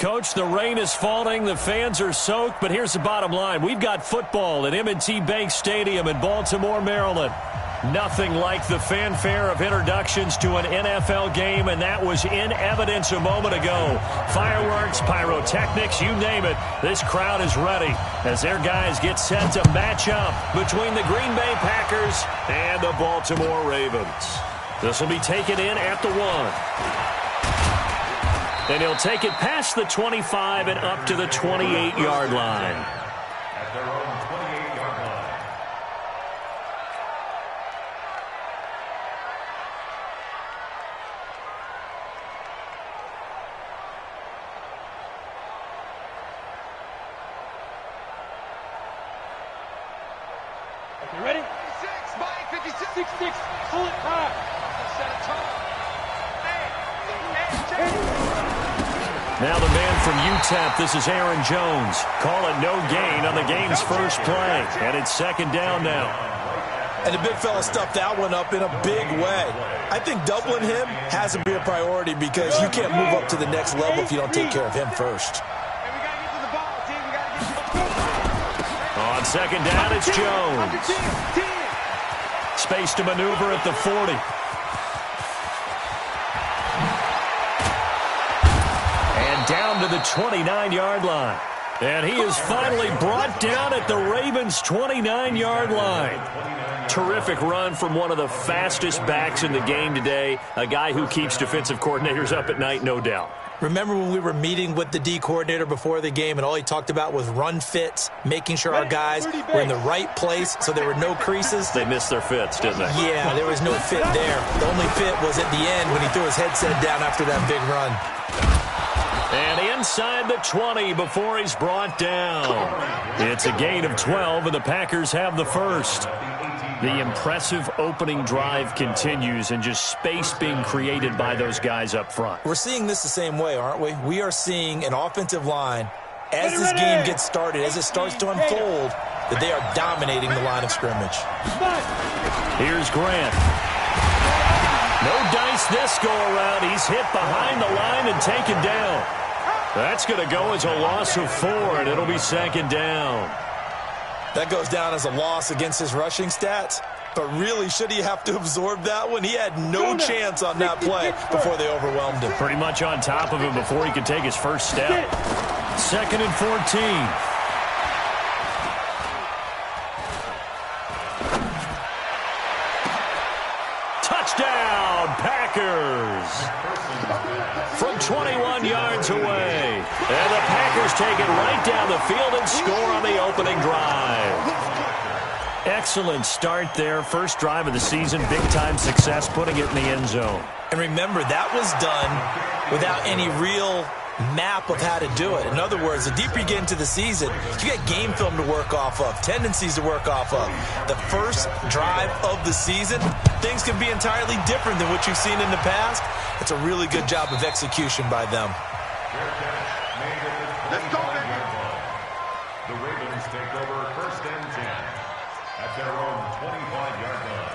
Coach, the rain is falling, the fans are soaked, but here's the bottom line. We've got football at M&T Bank Stadium in Baltimore, Maryland. Nothing like the fanfare of introductions to an NFL game, and that was in evidence a moment ago. Fireworks, pyrotechnics, you name it. This crowd is ready as their guys get set to match up between the Green Bay Packers and the Baltimore Ravens. This will be taken in at the 1. And he'll take it past the 25 and up to the 28-yard line. At their own 28-yard line. You ready? 56, Mike, 56. 66, pull it back. Set a time. Now the man from UTEP, this is Aaron Jones. Call it no gain on the game's first play. And it's second down now. And the big fella stuffed that one up in a big way. I think doubling him has to be a priority because you can't move up to the next level if you don't take care of him first. On second down, it's Jones. Space to maneuver at the 40. Down to the 29-yard line. And he is finally brought down at the Ravens' 29-yard line. Terrific run from one of the fastest backs in the game today, a guy who keeps defensive coordinators up at night, no doubt. Remember when we were meeting with the D coordinator before the game and all he talked about was run fits, making sure our guys were in the right place so there were no creases? They missed their fits, didn't they? Yeah, there was no fit there. The only fit was at the end when he threw his headset down after that big run. And inside the 20 before he's brought down. It's a gain of 12, and the Packers have the first. The impressive opening drive continues, and just space being created by those guys up front. We're seeing this the same way, aren't we? We are seeing an offensive line, as this game gets started, as it starts to unfold, that they are dominating the line of scrimmage. Here's Grant. No dice this go-around. He's hit behind the line and taken down. That's going to go as a loss of 4, and it'll be second down. That goes down as a loss against his rushing stats. But really, should he have to absorb that one? He had no chance on that play before they overwhelmed him. Pretty much on top of him before he could take his first step. Second and 14. Touchdown, Packers! From 21 yards away. And the Packers take it right down the field and score on the opening drive. Excellent start there. First drive of the season. Big-time success, putting it in the end zone. And remember, that was done without any real map of how to do it. In other words, the deeper you get into the season, you get game film to work off of, tendencies to work off of. The first drive of the season, things can be entirely different than what you've seen in the past. It's a really good job of execution by them. Let's go, baby. The Ravens take over first and 10 at their own 25-yard line.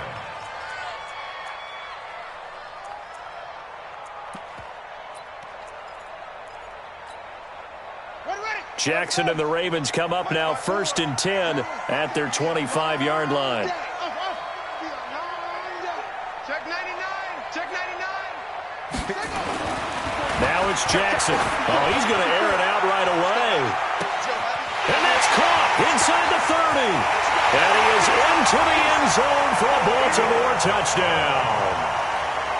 Jackson and the Ravens come up now first and 10 at their 25-yard line. Check 99. Check 99. Now it's Jackson. Oh, he's going to air it out right away. And that's caught inside the 30. And he is into the end zone for a Baltimore touchdown.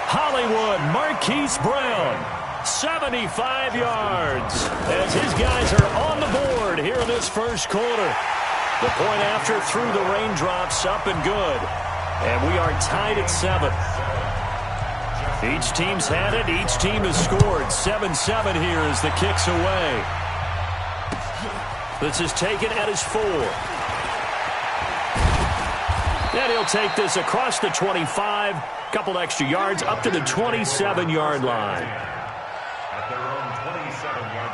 Hollywood Marquise Brown, 75 yards, as his guys are on the board here in this first quarter. The point after through the raindrops, up and good. And we are tied at 7. Each team's had it. Each team has scored. 7-7 here as the kick's away. This is taken at his 4. And he'll take this across the 25. Couple extra yards up to the 27-yard line. At their own 27-yard line.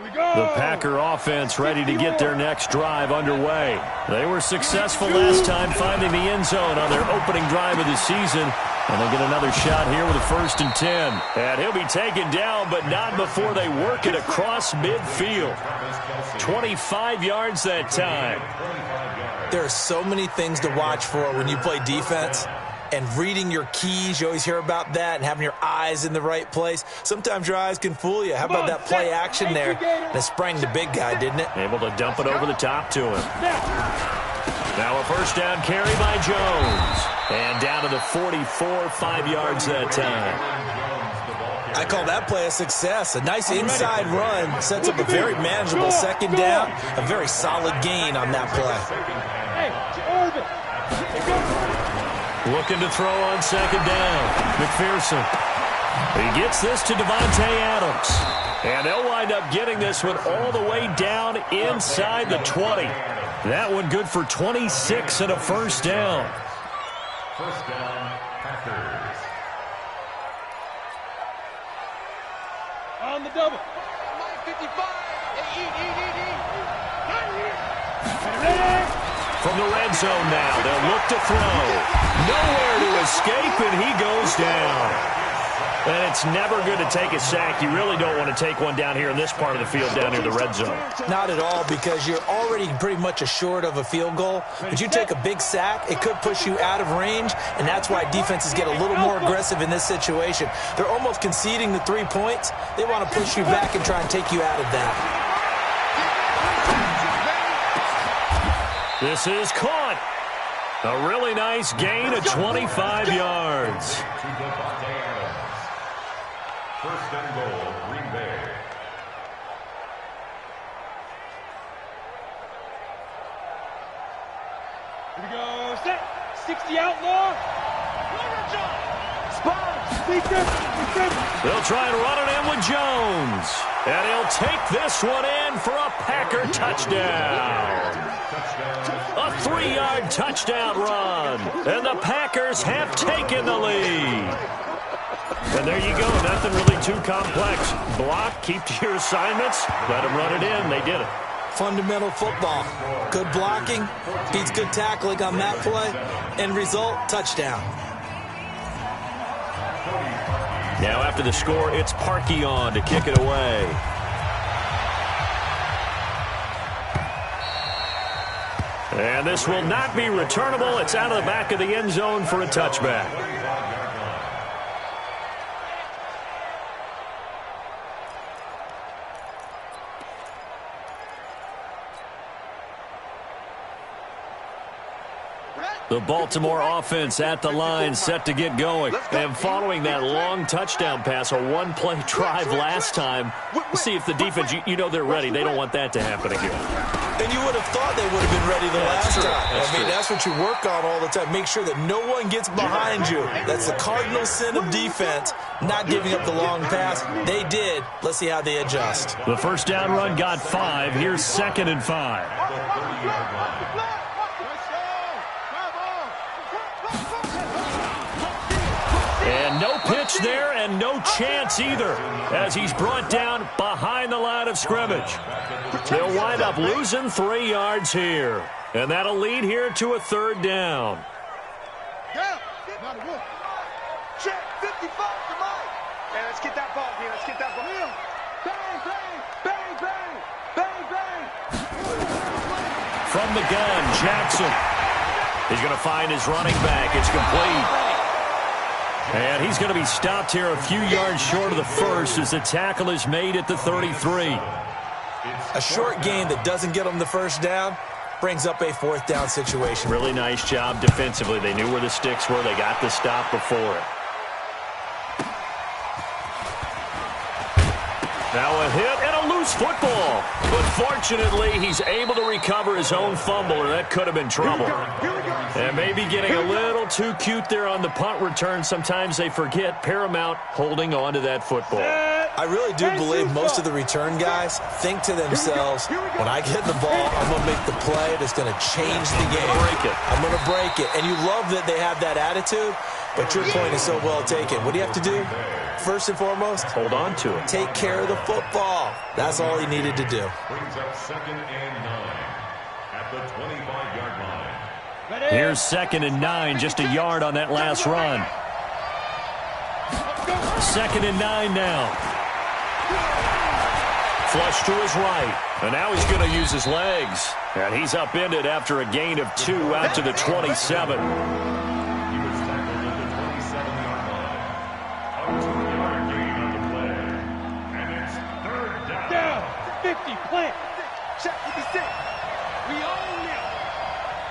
The Packer offense ready to get their next drive underway. They were successful last time finding the end zone on their opening drive of the season. And they get another shot here with a 1st and 10. And he'll be taken down, but not before they work it across midfield. 25 yards that time. There are so many things to watch for when you play defense. And reading your keys, you always hear about that, and having your eyes in the right place. Sometimes your eyes can fool you. How about that play action there? And it sprang the big guy, didn't it? Able to dump it over the top to him. Now a 1st down carry by Jones. And down to the 44, 5 yards that time. I call that play a success. A nice inside run sets up a very manageable 2nd down. A very solid gain on that play. Looking to throw on 2nd down. McPherson. He gets this to Devontae Adams. And they'll wind up getting this one all the way down inside the 20. That one good for 26 and a 1st down. 1st down, Packers. On the double. 55. From the red zone now, they'll look to throw. Nowhere to escape, and he goes down. And it's never good to take a sack. You really don't want to take one down here in this part of the field down near the red zone. Not at all, because you're already pretty much assured of a field goal. But you take a big sack, it could push you out of range, and that's why defenses get a little more aggressive in this situation. They're almost conceding the 3 points. They want to push you back and try and take you out of that. This is caught. A really nice gain of 25 yards. To Devontae Adams. 1st and goal, Green Bay. Here we go. Set. 60 outlaw. They'll try and run it in with Jones. And he'll take this one in for a Packer touchdown. A 3-yard touchdown run. And the Packers have taken the lead. And there you go. Nothing really too complex. Block, keep to your assignments, let them run it in. They did it. Fundamental football. Good blocking, beats good tackling on that play. End result, touchdown. Now after the score, it's Parkey on to kick it away. And this will not be returnable. It's out of the back of the end zone for a touchback. The Baltimore offense at the line, set to get going. And following that long touchdown pass, a one-play drive last time, we'll see if the defense, you know they're ready. They don't want that to happen again. And you would have thought they would have been ready the last time. That's what you work on all the time. Make sure that no one gets behind you. That's the cardinal sin of defense, not giving up the long pass. They did. Let's see how they adjust. The 1st down run got 5. Here's 2nd and 5. And no pitch there and no chance either as he's brought down behind the line of scrimmage. They'll wind up losing 3 yards here. And that'll lead here to a 3rd down. Check 55 to Mike. Hey, let's get that ball, Let's get that ball. Bang, bang, bang, bang, bang, bang. From the gun, Jackson. He's going to find his running back. It's complete. And he's going to be stopped here a few yards short of the first as the tackle is made at the 33. A short gain that doesn't get them the 1st down brings up a 4th down situation. Really nice job defensively. They knew where the sticks were. They got the stop before it. Now a hit and a loose football. But fortunately, he's able to recover his own fumble, or that could have been trouble. And maybe getting a little too cute there on the punt return. Sometimes they forget Paramount holding on to that football. I really do believe most of the return guys think to themselves, when I get the ball, I'm going to make the play that's going to change the game. Break it. I'm going to break it. And you love that they have that attitude But your point is so well taken. What do you have to do? First and foremost, hold on to it. Take care of the football. That's all he needed to do. Brings up 2nd and 9 at the 25-yard line. Here's 2nd and 9, just a yard on that last run. 2nd and 9 now. Flush to his right. And now he's going to use his legs. And he's upended after a gain of 2 out to the 27. Plant. Check 56. We own him.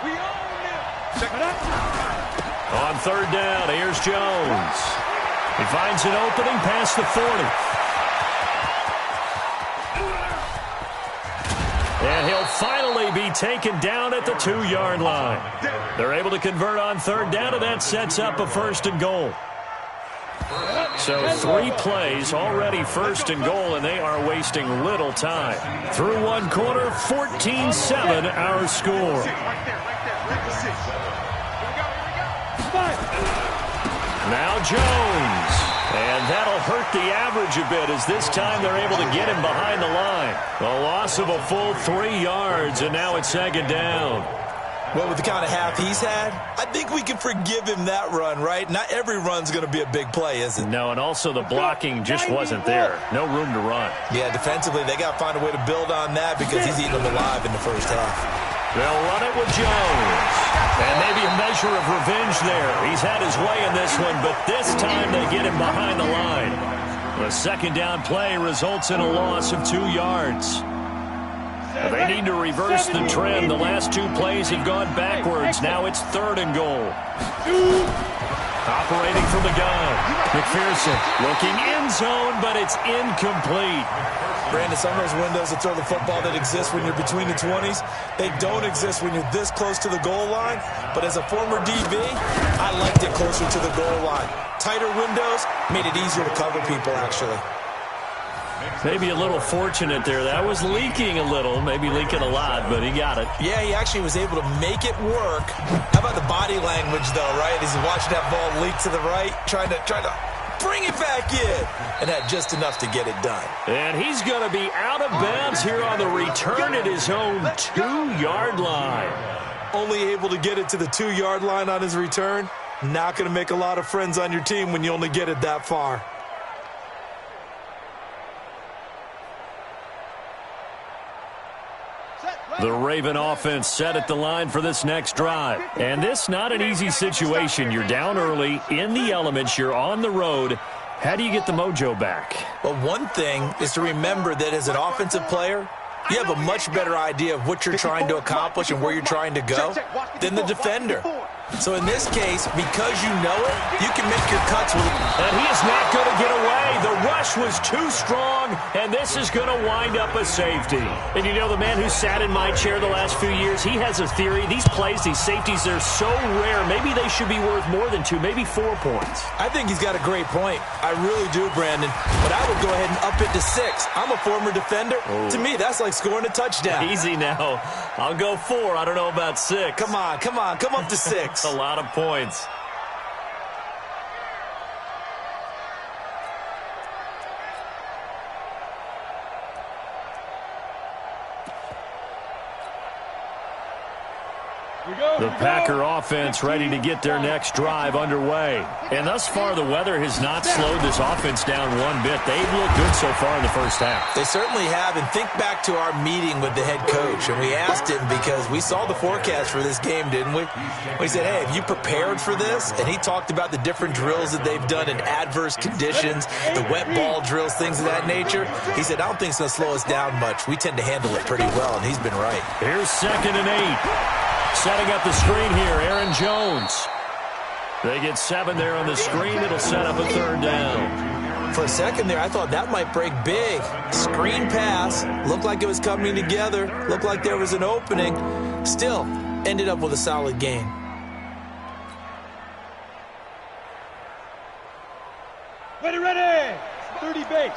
We own him. Check it out. On 3rd down, here's Jones. He finds an opening past the 40. And he'll finally be taken down at the 2-yard line. They're able to convert on 3rd down, and that sets up a 1st and goal. So 3 plays, already 1st and goal, and they are wasting little time. Through 1 quarter, 14-7 our score. Now Jones. And that'll hurt the average a bit as this time they're able to get him behind the line. A loss of a full 3 yards, and now it's 2nd down. Well, with the kind of half he's had, I think we can forgive him that run, right? Not every run's going to be a big play, is it? No, and also the blocking just wasn't there. No room to run. Yeah, defensively, they got to find a way to build on that because he's eating them alive in the first half. They'll run it with Jones. And maybe a measure of revenge there. He's had his way in this one, but this time they get him behind the line. The 2nd down play results in a loss of 2 yards. They need to reverse the trend. The last 2 plays have gone backwards. Now it's 3rd and goal. Operating from the gun. McPherson looking end zone, but it's incomplete. Brandon, some of those windows to throw the football that exist when you're between the 20s, they don't exist when you're this close to the goal line. But as a former DB, I liked it closer to the goal line. Tighter windows made it easier to cover people, actually. Maybe a little fortunate there. That was leaking a little, maybe leaking a lot, but he got it. Yeah, he actually was able to make it work. How about the body language, though, right? As he's watching that ball leak to the right, trying to bring it back in, and had just enough to get it done. And he's going to be out of bounds here on the return at his own 2-yard line. Only able to get it to the 2-yard line on his return. Not going to make a lot of friends on your team when you only get it that far. The Raven offense set at the line for this next drive. And this not an easy situation. You're down early, in the elements, you're on the road. How do you get the mojo back? Well, one thing is to remember that as an offensive player, you have a much better idea of what you're trying to accomplish and where you're trying to go than the defender. So in this case, because you know it, you can make your cuts with it. And he is not going to get away. The rush was too strong, and this is going to wind up a safety. And you know, the man who sat in my chair the last few years, he has a theory. These plays, these safeties, they're so rare. Maybe they should be worth more than 2, maybe 4 points. I think he's got a great point. I really do, Brandon. But I would go ahead and up it to 6. I'm a former defender. To me, that's like scoring a touchdown. Easy now. I'll go 4. I don't know about 6. Come on. Come up to 6. A lot of points. The Packer offense ready to get their next drive underway. And thus far, the weather has not slowed this offense down one bit. They've looked good so far in the first half. They certainly have. And think back to our meeting with the head coach. And we asked him because we saw the forecast for this game, didn't we? We said, hey, have you prepared for this? And he talked about the different drills that they've done in adverse conditions, the wet ball drills, things of that nature. He said, I don't think it's going to slow us down much. We tend to handle it pretty well, and he's been right. Here's 2nd and 8. Setting up the screen here, Aaron Jones. They get 7 there on the screen. It'll set up a 3rd down. For a second there, I thought that might break big. Screen pass. Looked like it was coming together. Looked like there was an opening. Still, ended up with a solid game. Ready. 30 base.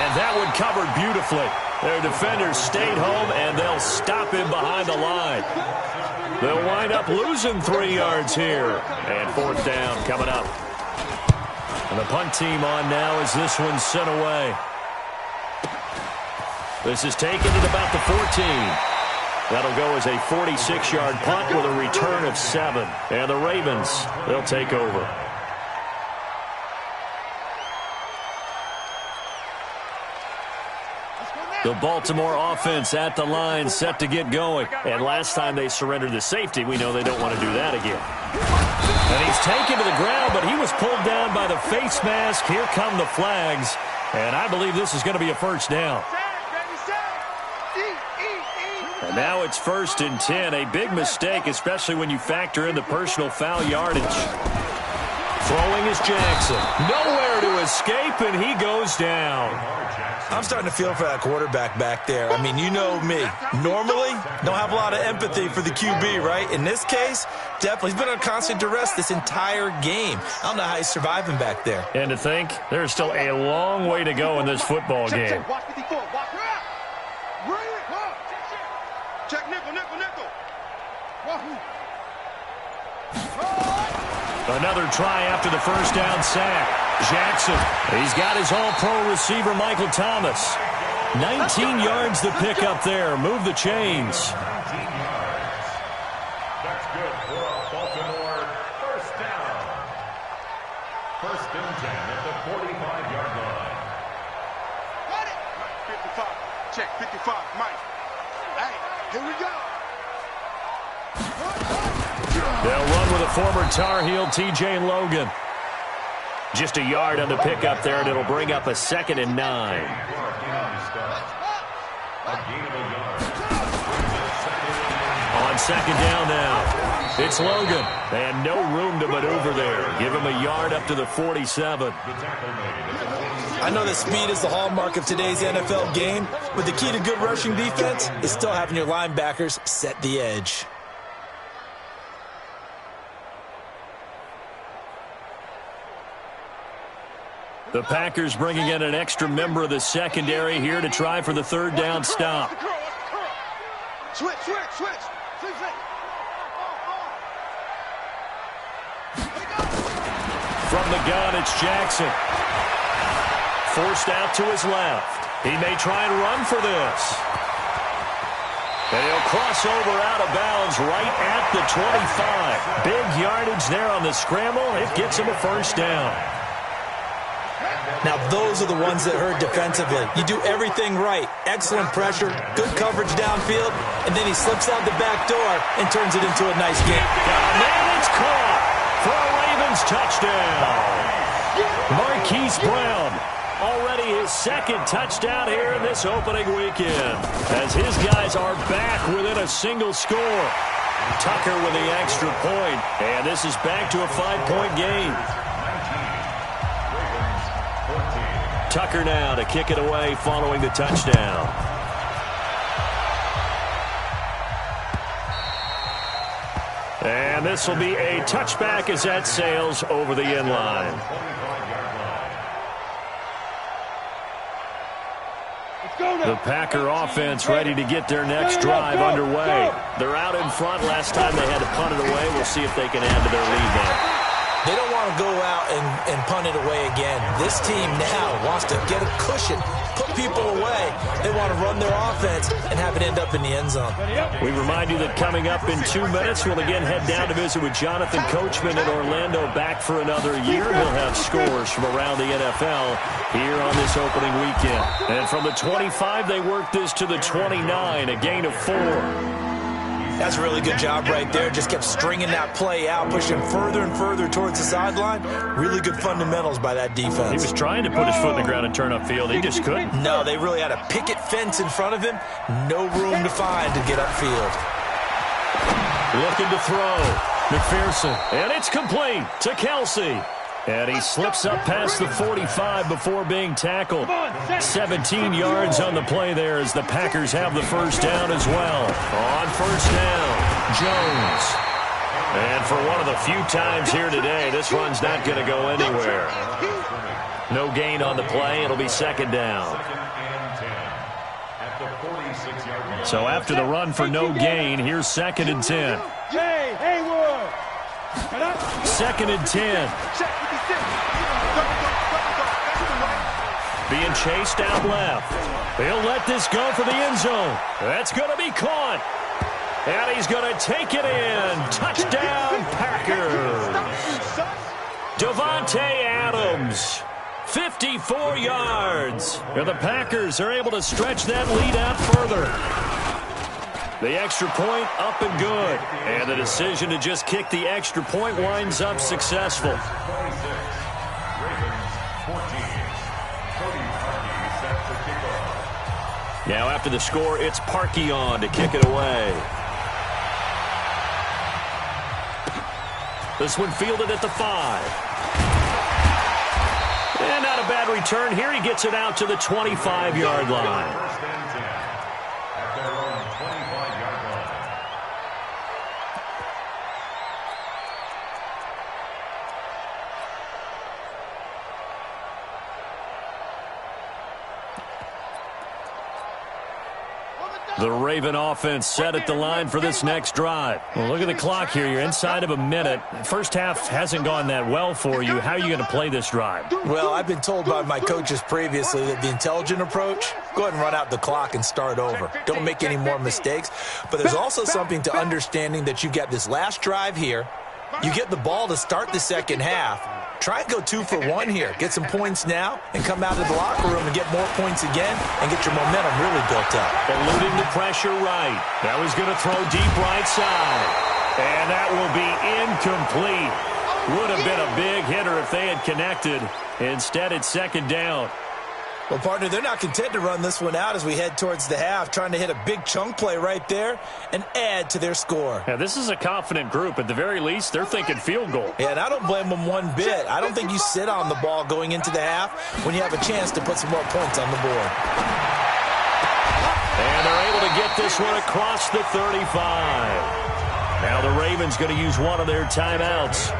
And that would covered beautifully. Their defenders stayed home, and they'll stop him behind the line. They'll wind up losing 3 yards here. And 4th down coming up. And the punt team on now as this one's sent away. This is taken at about the 14. That'll go as a 46-yard punt with a return of 7. And the Ravens, they'll take over. The Baltimore offense at the line, set to get going. And last time they surrendered the safety, we know they don't want to do that again. And he's taken to the ground, but he was pulled down by the face mask. Here come the flags. And I believe this is going to be a 1st down. And now it's 1st and 10. A big mistake, especially when you factor in the personal foul yardage. Throwing is Jackson. Nowhere to escape, and he goes down. I'm starting to feel for that quarterback back there. I mean, you know me. Normally, don't have a lot of empathy for the QB, right? In this case, definitely. He's been on constant duress this entire game. I don't know how he's surviving back there. And to think, there's still a long way to go in this football game. Watch 54. Watch. Check nickel. Another try after the 1st down sack. Jackson, he's got his all-pro receiver, Michael Thomas. 19 yards to pick up there. Move the chains. 19 yards. That's good for a Baltimore 1st down. 1st and 10 at the 45-yard line. Got it. 55. Check 55. Mike. Hey, here we go. They'll run with a former Tar Heel, T.J. Logan. Just a yard on the pickup there, and it'll bring up a 2nd and 9. On 2nd down now, it's Logan. And no room to maneuver there. Give him a yard up to the 47. I know that speed is the hallmark of today's NFL game, but the key to good rushing defense is still having your linebackers set the edge. The Packers bringing in an extra member of the secondary here to try for the 3rd down stop. Switch. From the gun, it's Jackson. Forced out to his left. He may try and run for this. And he'll cross over out of bounds right at the 25. Big yardage there on the scramble. It gets him a 1st down. Now, those are the ones that hurt defensively. You do everything right. Excellent pressure, good coverage downfield, and then he slips out the back door and turns it into a nice game. And it's caught for a Ravens touchdown. Marquise Brown, already his 2nd touchdown here in this opening weekend, as his guys are back within a single score. Tucker with the extra point, and this is back to a 5-point game. Tucker now to kick it away following the touchdown. And this will be a touchback as that sails over the end line. The Packer offense ready to get their next drive underway. They're out in front. Last time they had to punt it away. We'll see if they can add to their lead now. They don't want to go out and punt it away again. This team now wants to get a cushion, put people away. They want to run their offense and have it end up in the end zone. We remind you that coming up in 2 minutes, we'll again head down to visit with Jonathan Coachman in Orlando, back for another year. He'll have scores from around the NFL here on this opening weekend. And from the 25, they work this to the 29, a gain of 4. That's a really good job right there. Just kept stringing that play out, pushing further and further towards the sideline. Really good fundamentals by that defense. He was trying to put his foot in the ground and turn upfield. He just couldn't. No, they really had a picket fence in front of him. No room to find to get upfield. Looking to throw. McPherson. And it's complete to Kelsey. And he slips up past the 45 before being tackled. 17 yards on the play there as the Packers have the 1st down as well. On 1st down, Jones. And for one of the few times here today, this run's not going to go anywhere. No gain on the play. It'll be 2nd down. So after the run for no gain, here's 2nd and 10. Hey, Haywood. 2nd and 10. Being chased out left. He'll let this go for the end zone. That's going to be caught. And he's going to take it in. Touchdown, Packers. Davante Adams, 54 yards. And the Packers are able to stretch that lead out further. The extra point up and good. And the decision to just kick the extra point winds up successful. Now after the score, it's Parkey on to kick it away. This one fielded at the 5. And not a bad return here. He gets it out to the 25-yard line. First and 10 at their own 25-yard line. The Raven offense set at the line for this next drive. Well, look at the clock here. You're inside of a minute. First half hasn't gone that well for you. How are you going to play this drive? Well, I've been told by my coaches previously that the intelligent approach, go ahead and run out the clock and start over. Don't make any more mistakes. But there's also something to understanding that you get this last drive here. You get the ball to start the second half. Try and go 2 for 1 here. Get some points now and come out of the locker room and get more points again and get your momentum really built up. Eluding the pressure right. Now he's going to throw deep right side. And that will be incomplete. Would have been a big hitter if they had connected. Instead, it's 2nd down. Well, partner, they're not content to run this one out as we head towards the half, trying to hit a big chunk play right there and add to their score. Now, this is a confident group. At the very least, they're thinking field goal. Yeah, and I don't blame them one bit. I don't think you sit on the ball going into the half when you have a chance to put some more points on the board. And they're able to get this one across the 35. Now the Ravens going to use one of their timeouts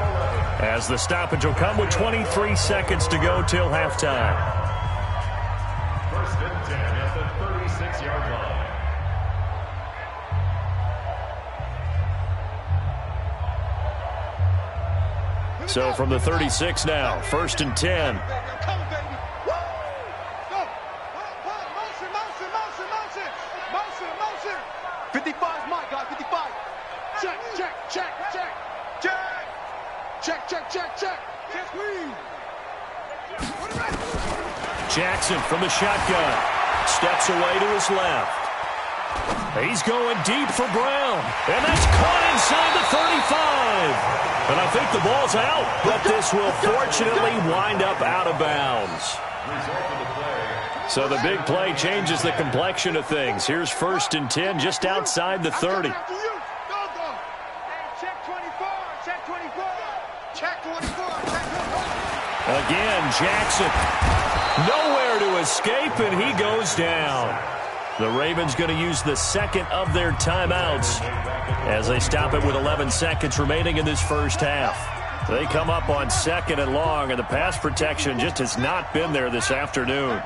as the stoppage will come with 23 seconds to go till halftime. First and 10 at the 36-yard line. So from the 36 now, 1st and 10. Come, baby. Woo! Go. Motion, motion, motion, motion. Motion, motion. 55 is Mike, guys. 55. Check, check, check, check. Check. Check, check, check, check. Check, squeeze. Jackson from the shotgun. Steps away to his left. He's going deep for Brown. And that's caught inside the 35. And I think the ball's out. But this will fortunately wind up out of bounds. So the big play changes the complexion of things. Here's 1st and 10 just outside the 30. Check 24. Check 24. Check 24. Again, Jackson. Nowhere to escape, and he goes down. The Ravens going to use the 2nd of their timeouts as they stop it with 11 seconds remaining in this first half. They come up on 2nd and long, and the pass protection just has not been there this afternoon.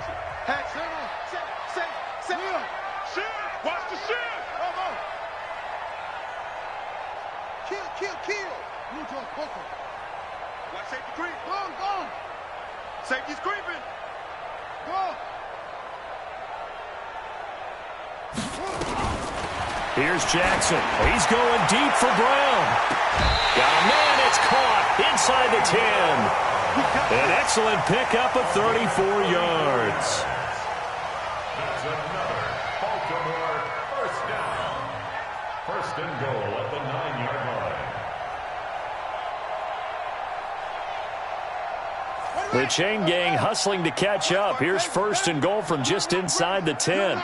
Watch the shield. Kill. Watch safety creep. Go. Safety's creeping. Go. Here's Jackson. He's going deep for Brown. Got a man. It's caught inside the 10. An excellent pickup of 34 yards. That's another Baltimore first down. 1st and goal at the 9-yard line. The chain gang hustling to catch up. Here's 1st and goal from just inside the 10.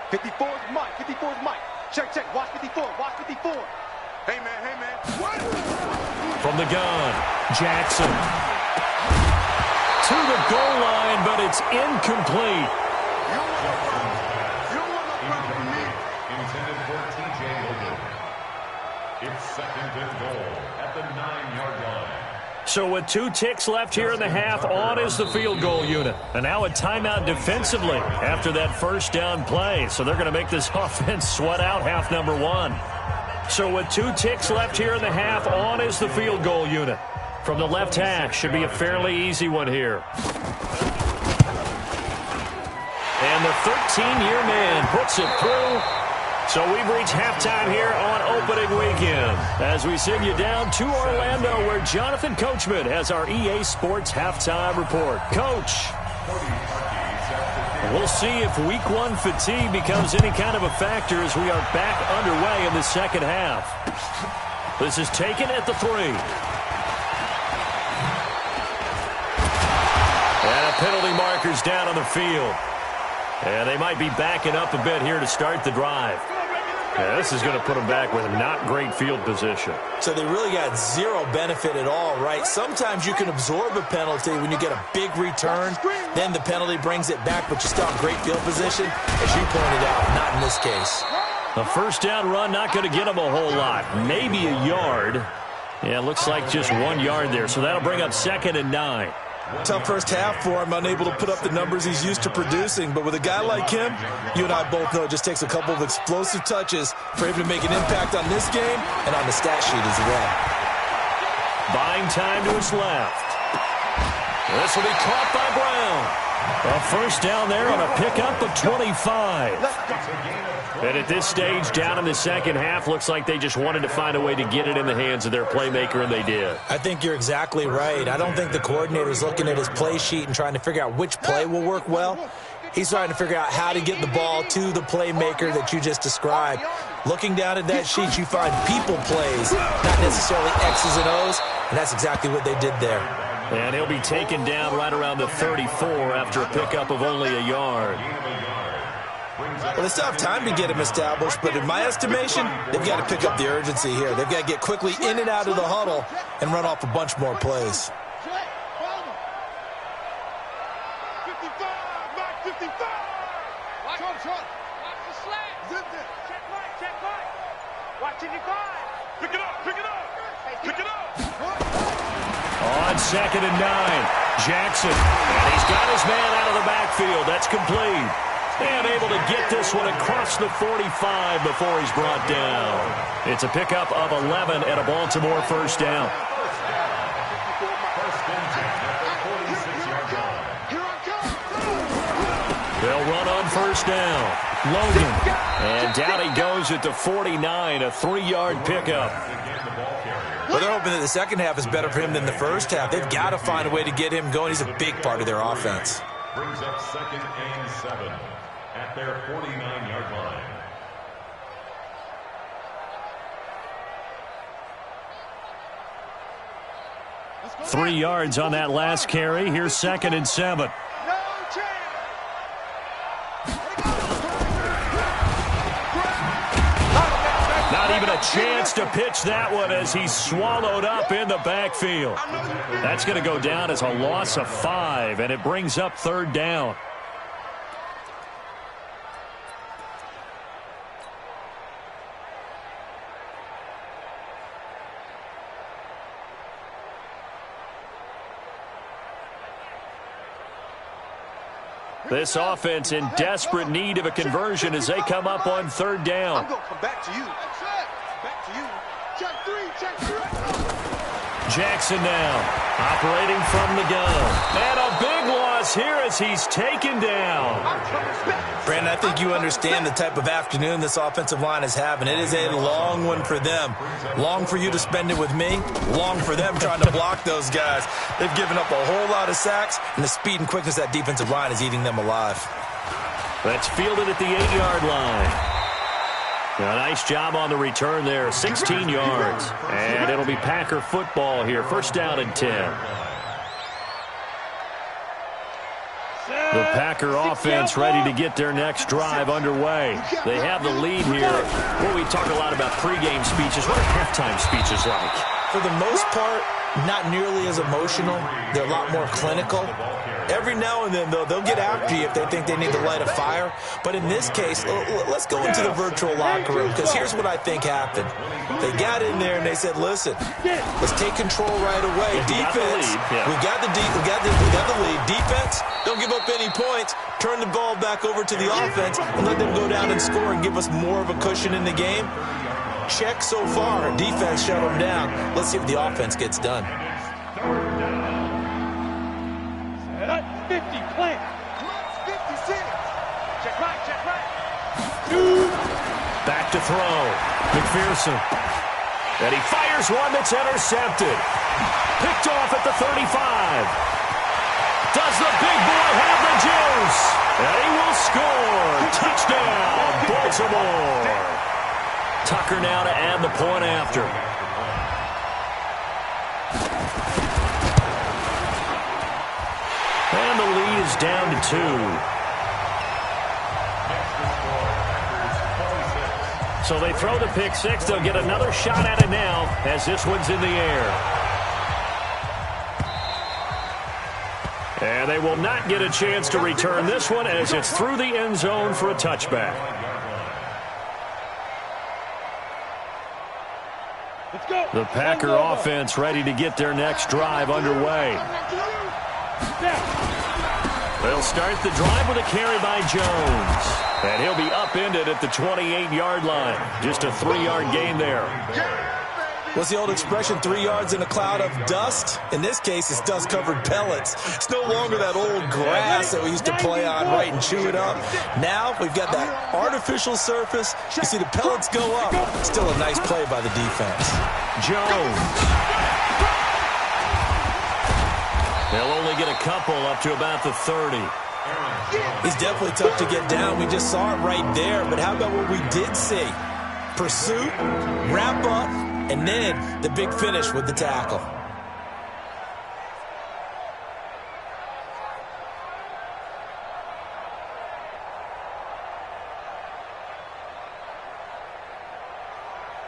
54 is Mike. 54 is Mike. Check. Watch 54. Watch 54. Hey, man. What? From the gun, Jackson. To the goal line, but it's incomplete. You don't want no problem with me. Intended for T.J. Logan. It's 2nd and goal at the 9-yard line. So with 2 ticks left here in the half, on is the field goal unit. And now a timeout defensively after that first down play. So they're going to make this offense sweat out half number 1. So with 2 ticks left here in the half, on is the field goal unit. From the left hash, should be a fairly easy one here. And the 13-year man puts it through. So we've reached halftime here on opening weekend as we send you down to Orlando where Jonathan Coachman has our EA Sports halftime report. Coach, we'll see if week 1 fatigue becomes any kind of a factor as we are back underway in the second half. This is taken at the 3. And a penalty marker's down on the field. And they might be backing up a bit here to start the drive. Yeah, this is going to put them back with not great field position. So they really got zero benefit at all, right? Sometimes you can absorb a penalty when you get a big return. Then the penalty brings it back, but you still have great field position. As you pointed out, not in this case. A first down run, not going to get them a whole lot. Maybe a yard. Yeah, looks like just 1 yard there. So that'll bring up 2nd and 9. Tough first half for him, unable to put up the numbers he's used to producing. But with a guy like him, you and I both know it just takes a couple of explosive touches for him to make an impact on this game and on the stat sheet as well. Buying time to his left. This will be caught by Brown. A first down there on a pickup of 25. And at this stage, down in the second half, looks like they just wanted to find a way to get it in the hands of their playmaker, and they did. I think you're exactly right. I don't think the coordinator's looking at his play sheet and trying to figure out which play will work well. He's trying to figure out how to get the ball to the playmaker that you just described. Looking down at that sheet, you find people plays, not necessarily X's and O's, and that's exactly what they did there. And he'll be taken down right around the 34 after a pickup of only a yard. Well, they still have time to get him established, but in my estimation, they've got to pick up the urgency here. They've got to get quickly in and out of the huddle and run off a bunch more plays. 55. Watch the slant. Zip it. Check right. Watch it, Pick it up. On 2nd and 9, Jackson. And he's got his man out of the backfield. That's complete. And able to get this one across the 45 before he's brought down. It's a pickup of 11 and a Baltimore first down. They'll run on first down. Logan. And down he goes at the 49, a 3-yard pickup. Well, they're hoping that the second half is better for him than the first half. They've got to find a way to get him going. He's a big part of their offense. Brings up 2nd and 7 at their 49-yard line. Three yards on that last carry. Here's 2nd and 7. Not even a chance to pitch that one as he's swallowed up in the backfield. That's going to go down as a loss of 5, and it brings up 3rd down. This offense in desperate need of a conversion as they come up on 3rd down. I'm going to come back to you. Back to you. Check 3. Jackson now operating from the gun. And a big loss here as he's taken down. Brandon, I think you understand the type of afternoon this offensive line is having. It is a long one for them. Long for you to spend it with me. Long for them trying to block those guys. They've given up a whole lot of sacks, and the speed and quickness of that defensive line is eating them alive. That's fielded at the 8-yard line. A nice job on the return there, 16 yards. And it'll be Packer football here, 1st down and 10. The Packer offense ready to get their next drive underway. They have the lead here. Well, we talk a lot about pregame speeches. What are halftime speeches like? For the most part, not nearly as emotional. They're a lot more clinical. Every now and then, though, they'll get after you if they think they need to light a fire. But in this case, let's go into the virtual locker room, because here's what I think happened. They got in there and they said, listen, let's take control right away. Defense, we got the lead. Defense, don't give up any points. Turn the ball back over to the offense and let them go down and score and give us more of a cushion in the game. Check so far. Defense shut them down. Let's see if the offense gets done. 50, plant. 56. Check right. Back to throw. McPherson. And he fires one that's intercepted. Picked off at the 35. Does the big boy have the juice? And he will score. Touchdown, Baltimore. Tucker now to add the point after. And the lead is down to 2. So they throw the pick six. They'll get another shot at it now as this one's in the air. And they will not get a chance to return this one as it's through the end zone for a touchback. Let's go. The Packer offense ready to get their next drive underway. They'll start the drive with a carry by Jones. And he'll be upended at the 28-yard line. Just a 3-yard gain there. What's the old expression, 3 yards in a cloud of dust? In this case, it's dust-covered pellets. It's no longer that old grass that we used to play on, right, and chew it up. Now we've got that artificial surface. You see the pellets go up. Still a nice play by the defense. Jones. They'll only get a couple up to about the 30. He's definitely tough to get down. We just saw it right there. But how about what we did see? Pursuit, wrap up, and then the big finish with the tackle.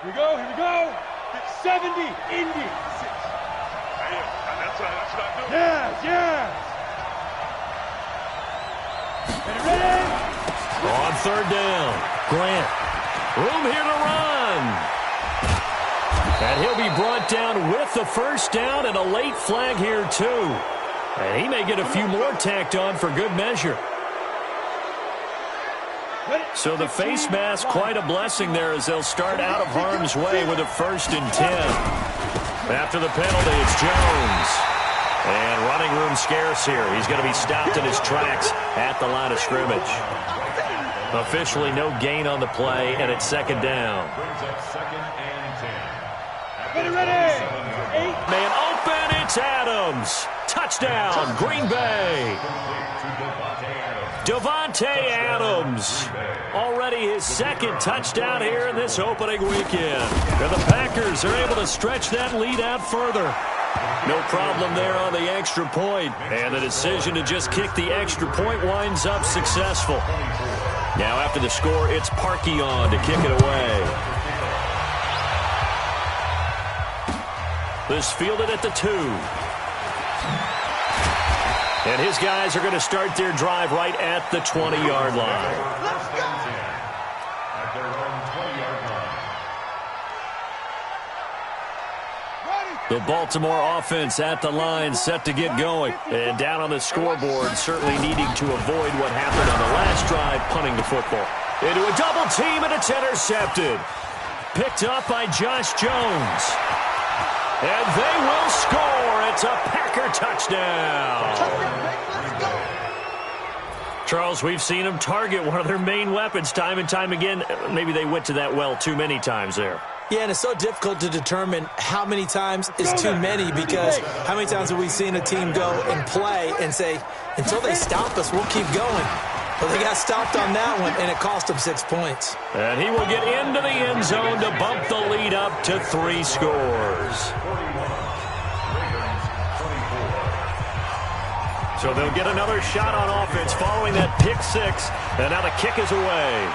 Here we go. 70, Indy. That's not good. Yes. Ready? On third down, Grant. Room here to run. And he'll be brought down with the first down and a late flag here, too. And he may get a few more tacked on for good measure. So the face mask, quite a blessing there as they'll start out of harm's way with a 1st and 10. After the penalty, it's Jones. And running room scarce here. He's going to be stopped in his tracks at the line of scrimmage. Officially no gain on the play, and it's 2nd down. Brings up 2nd and 10. Ready. Man open, it's Adams. Touchdown, Green Bay. Devontae Adams. Already his 2nd touchdown here in this opening weekend. And the Packers are able to stretch that lead out further. No problem there on the extra point. And the decision to just kick the extra point winds up successful. Now after the score, it's Parkey on to kick it away. This fielded at the 2. And his guys are going to start their drive right at the 20-yard line. At their own 20-yard line. The Baltimore offense at the line, set to get going. And down on the scoreboard, certainly needing to avoid what happened on the last drive, punting the football. Into a double team, and it's intercepted. Picked up by Josh Jones. And they will score. It's a Packer touchdown. Charles, we've seen them target one of their main weapons time and time again. Maybe they went to that well too many times there. Yeah, and it's so difficult to determine how many times is too many, because how many times have we seen a team go and play and say, until they stop us, we'll keep going. Well, they got stopped on that one, and it cost them 6 points. And he will get into the end zone to bump the lead up to 3 scores. So they'll get another shot on offense following that pick 6. And now the kick is away.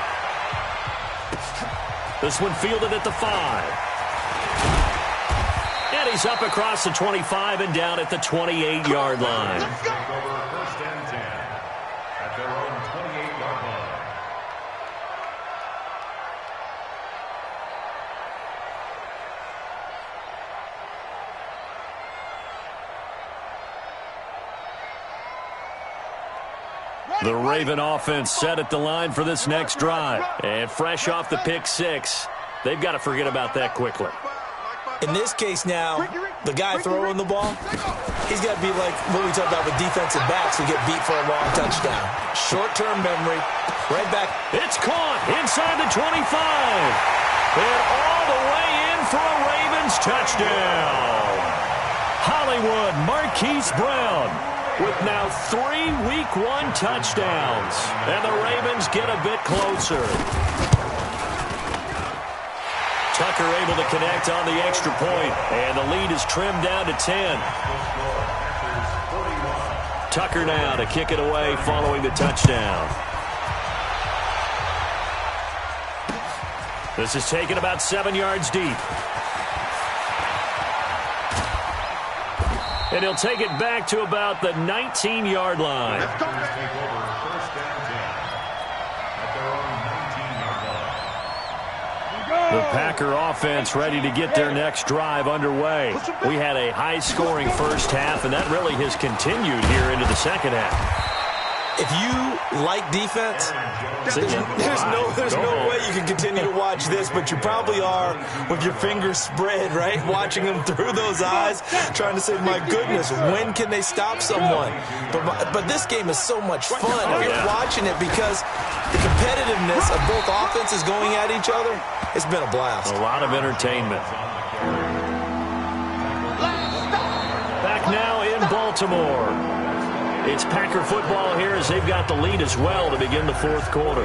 This one fielded at the 5. And And he's up across the 25 and down at the 28-yard line. Take over first and 10 at their own 28-yard line. The Raven offense set at the line for this next drive. And fresh off the pick six, they've got to forget about that quickly. In this case now, the guy throwing the ball, he's got to be like what we talked about with defensive backs who get beat for a long touchdown. Short-term memory, right back. It's caught inside the 25. And all the way in for a Ravens touchdown. Hollywood Marquise Brown with now 3 Week 1 touchdowns. And the Ravens get a bit closer. Tucker able to connect on the extra point, and the lead is trimmed down to 10. Tucker now to kick it away following the touchdown. This is taken about 7 yards deep. And he'll take it back to about the 19-yard line. Take over first and 10 at their own 19-yard line. The Packer offense ready to get their next drive underway. We had a high-scoring first half, and that really has continued here into the second half. If you like defense, there's no way you can continue to watch this, but you probably are with your fingers spread, right? Watching them through those eyes, trying to say, my goodness, when can they stop someone? But this game is so much fun if you're watching it because the competitiveness of both offenses going at each other, it's been a blast. A lot of entertainment. Back now in Baltimore. It's Packer football here as they've got the lead as well to begin the fourth quarter.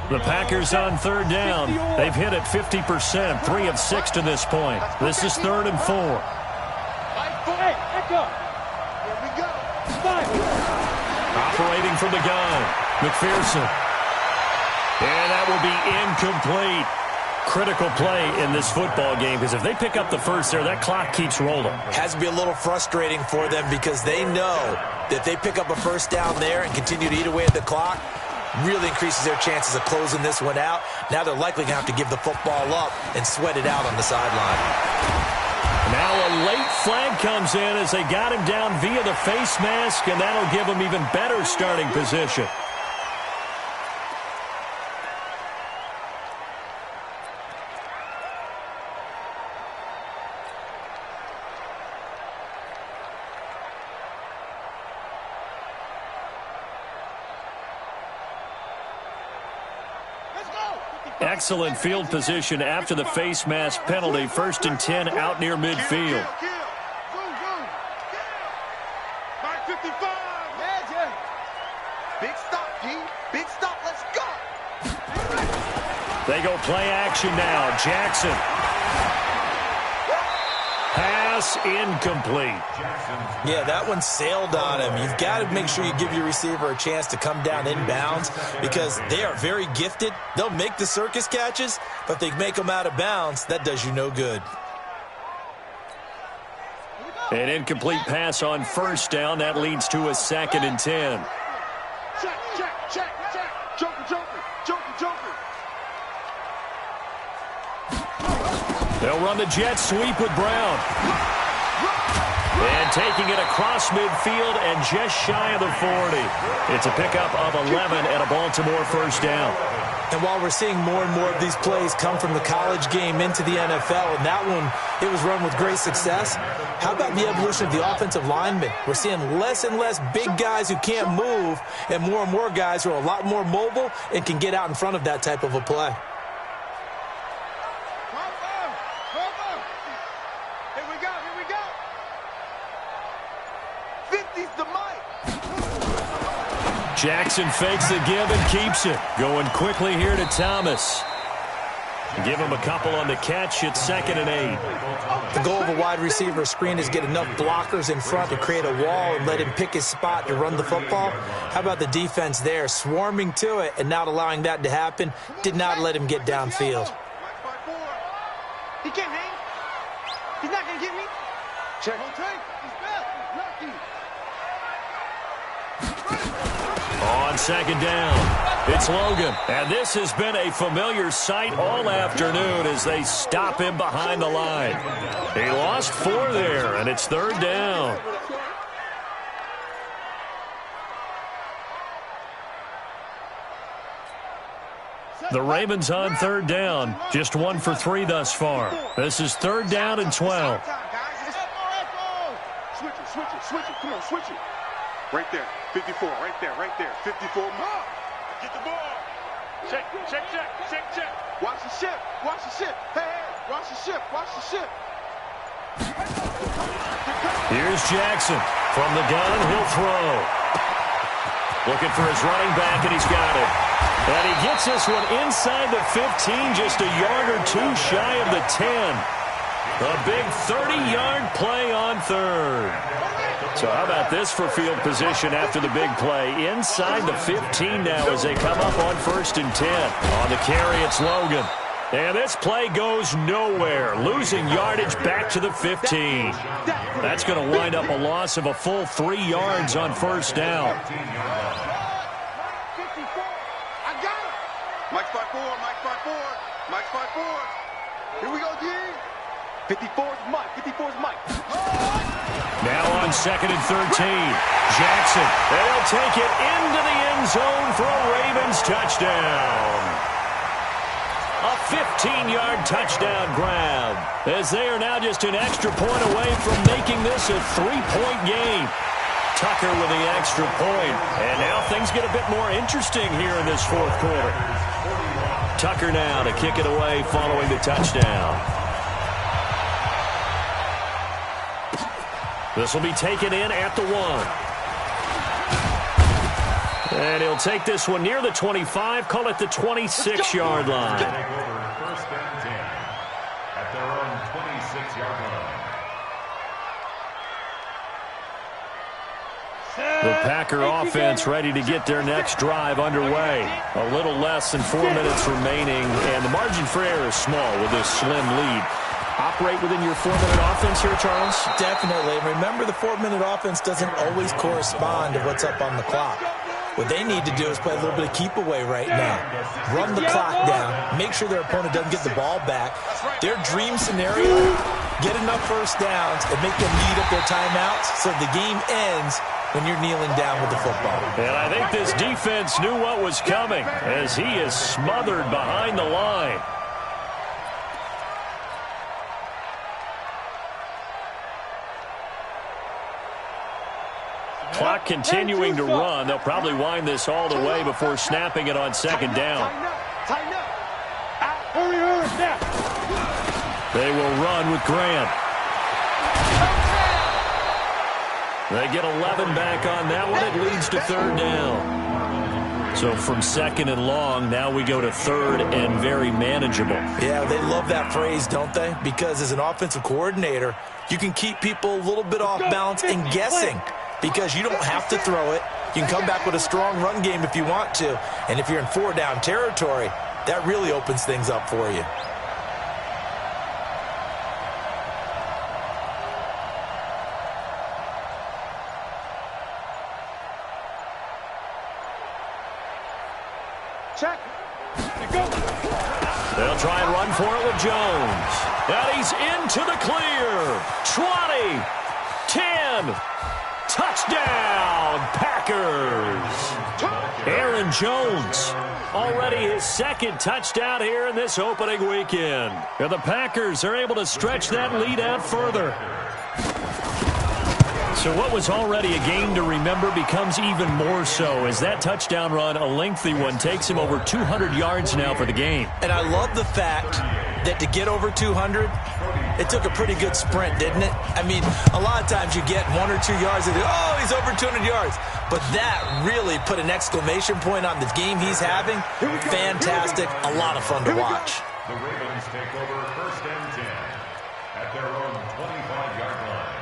The Packers on third down. They've hit it 50%, 3 of 6 to this point. This is 3rd and 4. Hey, back up. Operating from the gun, McPherson. And that will be incomplete. Critical play in this football game because if they pick up the first there, that clock keeps rolling. Has to be a little frustrating for them because they know that if they pick up a first down there and continue to eat away at the clock, really increases their chances of closing this one out. Now they're likely going to have to give the football up and sweat it out on the sideline. Now a late flag comes in as they got him down via the face mask, and that'll give him even better starting position. Excellent field position after the face mask penalty. 1st and 10 out near midfield. Back 55. Big stop, G. Big stop. Let's go. They go play action now. Jackson. Pass incomplete. Yeah, that one sailed on him. You've got to make sure you give your receiver a chance to come down inbounds because they are very gifted. They'll make the circus catches, but if they make them out of bounds, that does you no good. An incomplete pass on first down. That leads to a 2nd and 10. Check. Joker. They'll run the jet sweep with Brown. And taking it across midfield and just shy of the 40. It's a pickup of 11 and a Baltimore first down. And while we're seeing more and more of these plays come from the college game into the NFL, and that one, it was run with great success, how about the evolution of the offensive linemen? We're seeing less and less big guys who can't move and more guys who are a lot more mobile and can get out in front of that type of a play. Jackson fakes the give and keeps it. Going quickly here to Thomas. Give him a couple on the catch. It's 2nd and 8. The goal of a wide receiver screen is get enough blockers in front to create a wall and let him pick his spot to run the football. How about the defense there, swarming to it and not allowing that to happen? Did not let him get downfield. He can't hang. He's not going to get me. Check. On tape. He's fast. He's lucky. On 2nd down, it's Logan. And this has been a familiar sight all afternoon as they stop him behind the line. He lost 4 there, and it's 3rd down. The Ravens on 3rd down, just 1 for 3 thus far. This is 3rd down and 12. Switch it. Come on, switch it. Right there. 54. Right there. 54 more. Get the ball. Check. Watch the ship. Hey, watch the ship. Here's Jackson. From the gun, he'll throw. Looking for his running back, and he's got it. And he gets this one inside the 15, just a yard or 2 shy of the 10. A big 30-yard play on 3rd. So how about this for field position after the big play? Inside the 15 now as they come up on 1st and 10. On the carry, it's Logan. And this play goes nowhere, losing yardage back to the 15. That's going to wind up a loss of a full 3 yards on 1st down. I got it. Mike's 5-4. Mike's 5-4. Here we go, D. 54's Mike. Now on 2nd and 13. Jackson. They'll take it into the end zone for a Ravens touchdown. A 15-yard touchdown grab, as they are now just an extra point away from making this a 3-point game. Tucker with the extra point, and now things get a bit more interesting here in this 4th quarter. Tucker now to kick it away following the touchdown. This will be taken in at the 1. And he'll take this one near the 25, call it the 26-yard line. Take over 1st and 10 at their own 26-yard line. The Packer offense ready to get their next drive underway. A little less than 4 minutes remaining, and the margin for error is small with this slim lead. Operate within your 4-minute offense here, Charles? Definitely. Remember, the 4-minute offense doesn't always correspond to what's up on the clock. What they need to do is play a little bit of keep away right now. Run the clock down. Make sure their opponent doesn't get the ball back. Their dream scenario, get enough 1st downs and make them lead up their timeouts so the game ends when you're kneeling down with the football. And I think this defense knew what was coming as he is smothered behind the line. Clock continuing to run. They'll probably wind this all the way before snapping it on 2nd down. Tighten up. Hurry, now. They will run with Grant. They get 11 back on that one. It leads to 3rd down. So from 2nd and long, now we go to 3rd and very manageable. Yeah, they love that phrase, don't they? Because as an offensive coordinator, you can keep people a little bit off balance and guessing. Because you don't have to throw it. You can come back with a strong run game if you want to. And if you're in 4-down territory, that really opens things up for you. Check. They'll try and run for it with Jones. And he's into the clear. 20, 10. Touchdown, Packers. Aaron Jones, already his 2nd touchdown here in this opening weekend. And the Packers are able to stretch that lead out further. So what was already a game to remember becomes even more so as that touchdown run, a lengthy one, takes him over 200 yards now for the game. And I love the fact that to get over 200, it took a pretty good sprint, didn't it? I mean, a lot of times you get 1 or 2 yards and oh, he's over 200 yards. But that really put an exclamation point on the game he's having. Fantastic. A lot of fun to watch. The Ravens take over 1st and 10 at their own 25-yard line.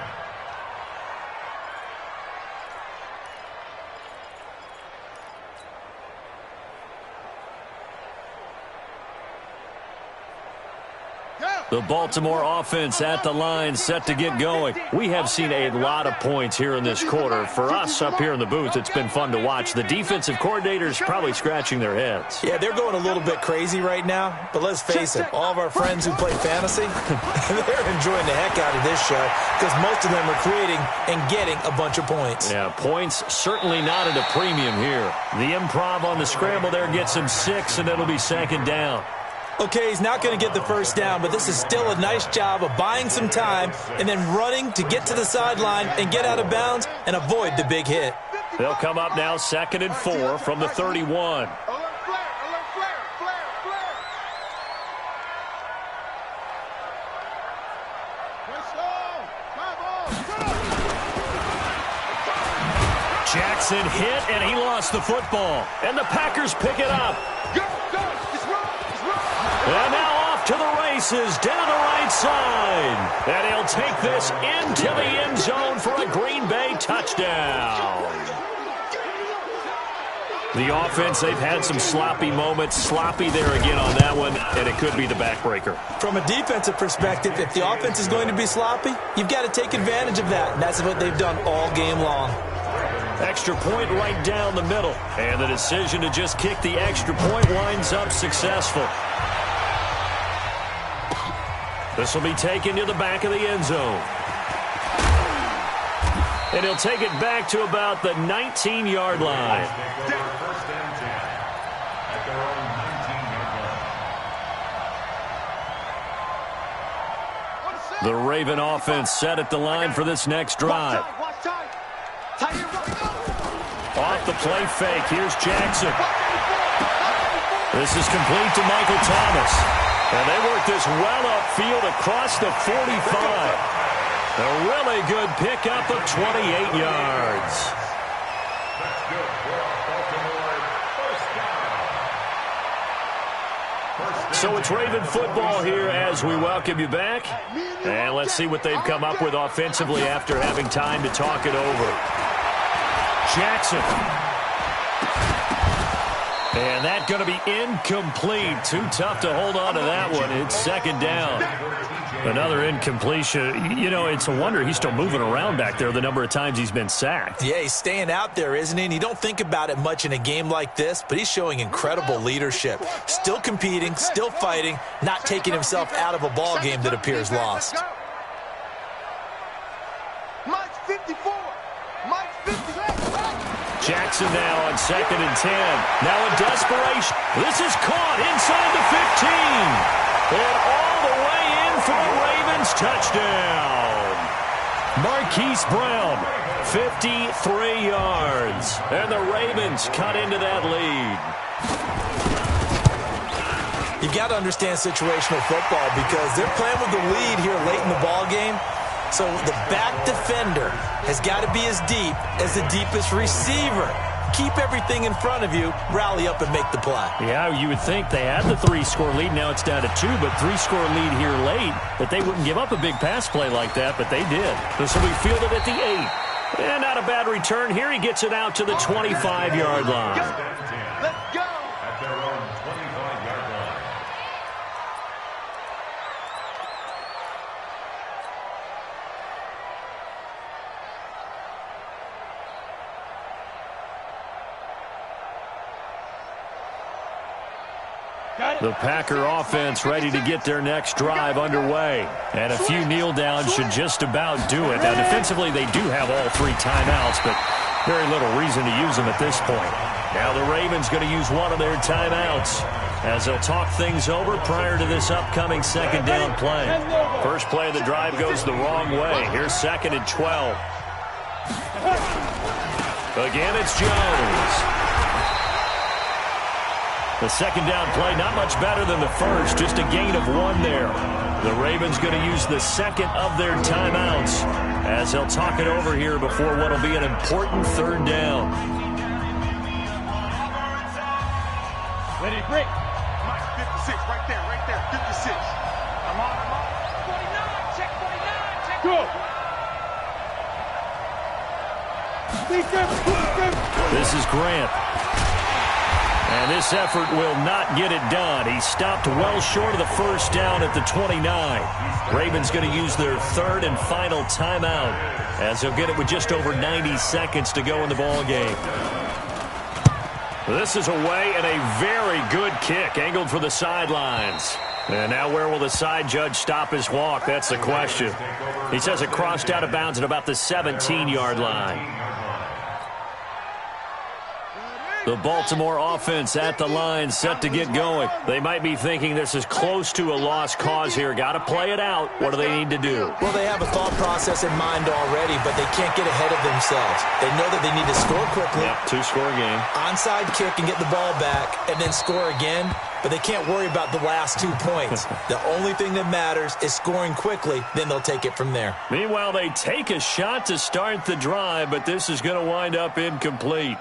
The Baltimore offense at the line, set to get going. We have seen a lot of points here in this quarter. For us up here in the booth, it's been fun to watch. The defensive coordinators probably scratching their heads. Yeah, they're going a little bit crazy right now. But let's face it, all of our friends who play fantasy, they're enjoying the heck out of this show because most of them are creating and getting a bunch of points. Yeah, points certainly not at a premium here. The improv on the scramble there gets him 6, and it'll be 2nd down. Okay, he's not going to get the 1st down, but this is still a nice job of buying some time and then running to get to the sideline and get out of bounds and avoid the big hit. They'll come up now 2nd and 4 from the 31. Jackson hit, and he lost the football. And the Packers pick it up. And now off to the races, down the right side. And he'll take this into the end zone for a Green Bay touchdown. The offense, they've had some sloppy moments. Sloppy there again on that one, and it could be the backbreaker. From a defensive perspective, if the offense is going to be sloppy, you've got to take advantage of that. And that's what they've done all game long. Extra point right down the middle. And the decision to just kick the extra point winds up successful. This will be taken to the back of the end zone. And he'll take it back to about the 19-yard line. The Raven offense set at the line for this next drive. Off the play fake, here's Jackson. This is complete to Michael Thomas. And they work this well upfield across the 45. A really good pickup of 28 yards. So it's Raven football here as we welcome you back. And let's see what they've come up with offensively after having time to talk it over. Jackson. And that's going to be incomplete. Too tough to hold on to that one. It's 2nd down. Another incompletion. You know, it's a wonder he's still moving around back there the number of times he's been sacked. Yeah, he's staying out there, isn't he? And you don't think about it much in a game like this, but he's showing incredible leadership. Still competing, still fighting, not taking himself out of a ball game that appears lost. Mike's 54. Mike's 54. Jackson now on 2nd and 10. Now in desperation. This is caught inside the 15. And all the way in for a Ravens touchdown. Marquise Brown, 53 yards. And the Ravens cut into that lead. You've got to understand situational football because they're playing with the lead here late in the ball game. So the back defender has got to be as deep as the deepest receiver. Keep everything in front of you, rally up and make the play. Yeah, you would think they had the 3-score lead. Now it's down to 2, but 3-score lead here late. That they wouldn't give up a big pass play like that, but they did. This will be fielded at the 8. And not a bad return here. He gets it out to the 25-yard line. Let's go. At their own 25-yard line. The Packer offense ready to get their next drive underway. And a few kneel downs should just about do it. Now, defensively, they do have all 3 timeouts, but very little reason to use them at this point. Now the Ravens going to use one of their timeouts as they'll talk things over prior to this upcoming 2nd down play. First play of the drive goes the wrong way. Here's 2nd and 12. Again, it's Jones. The 2nd down play, not much better than the first, just a gain of 1 there. The Ravens going to use the 2nd of their timeouts as they'll talk it over here before what will be an important 3rd down. Ready to break. 56, right there, 56. I'm on. 49, check 49, check. Go. This is Grant. And this effort will not get it done. He stopped well short of the first down at the 29. Ravens going to use their third and final timeout as they'll get it with just over 90 seconds to go in the ball game. This is away and a very good kick angled for the sidelines. And now where will the side judge stop his walk? That's the question. He says it crossed out of bounds at about the 17-yard line. The Baltimore offense at the line, set to get going. They might be thinking this is close to a lost cause here. Got to play it out. What do they need to do? Well, they have a thought process in mind already, but they can't get ahead of themselves. They know that they need to score quickly. Yep, two-score game. Onside kick and get the ball back, and then score again. But they can't worry about the last 2 points. The only thing that matters is scoring quickly. Then they'll take it from there. Meanwhile, they take a shot to start the drive, but this is going to wind up incomplete.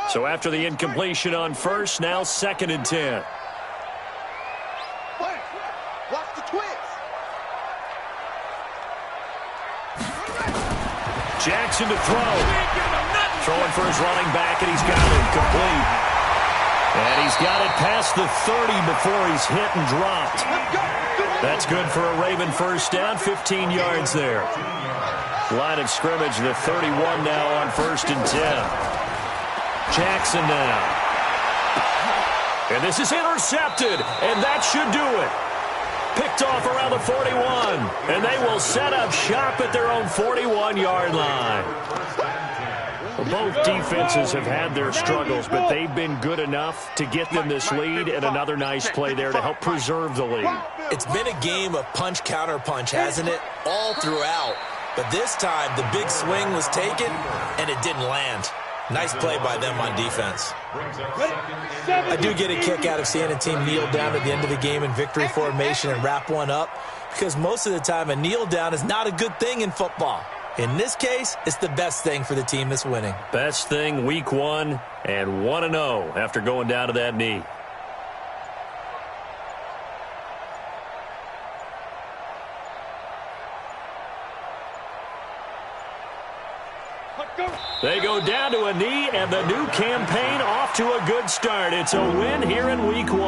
So after the incompletion on first, now 2nd and 10. Watch the twist. Jackson to throw. Throwing for his running back, and he's got it complete. And he's got it past the 30 before he's hit and dropped. That's good for a Raven first down, 15 yards there. Line of scrimmage, the 31 now on 1st and 10. Jackson now. And this is intercepted, and that should do it. Picked off around the 41, and they will set up shop at their own 41-yard line. Both defenses have had their struggles, but they've been good enough to get them this lead, and another nice play there to help preserve the lead. It's been a game of punch, counter punch, hasn't it? All throughout. But this time, the big swing was taken, and it didn't land. Nice play by them on defense. I do get a kick out of seeing a team kneel down at the end of the game in victory formation and wrap one up, because most of the time a kneel down is not a good thing in football. In this case, it's the best thing for the team that's winning. Best thing week 1 and 1-0 after going down to that knee. They go down to a knee, and the new campaign off to a good start. It's a win here in week 1.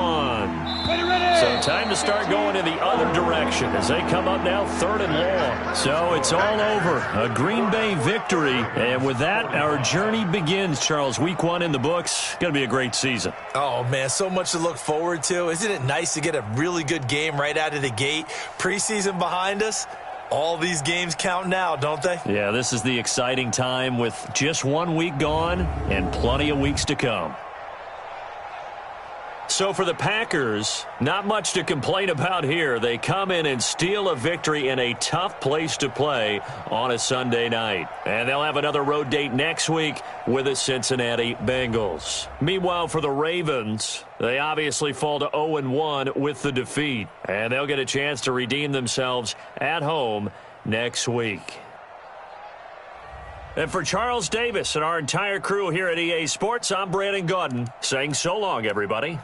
So time to start going in the other direction as they come up now 3rd and long. So it's all over. A Green Bay victory. And with that, our journey begins, Charles. Week 1 in the books. Going to be a great season. Oh, man, so much to look forward to. Isn't it nice to get a really good game right out of the gate? Preseason behind us. All these games count now, don't they? Yeah, this is the exciting time with just 1 week gone and plenty of weeks to come. So for the Packers, not much to complain about here. They come in and steal a victory in a tough place to play on a Sunday night. And they'll have another road date next week with the Cincinnati Bengals. Meanwhile, for the Ravens, they obviously fall to 0-1 with the defeat. And they'll get a chance to redeem themselves at home next week. And for Charles Davis and our entire crew here at EA Sports, I'm Brandon Gaudin saying so long, everybody.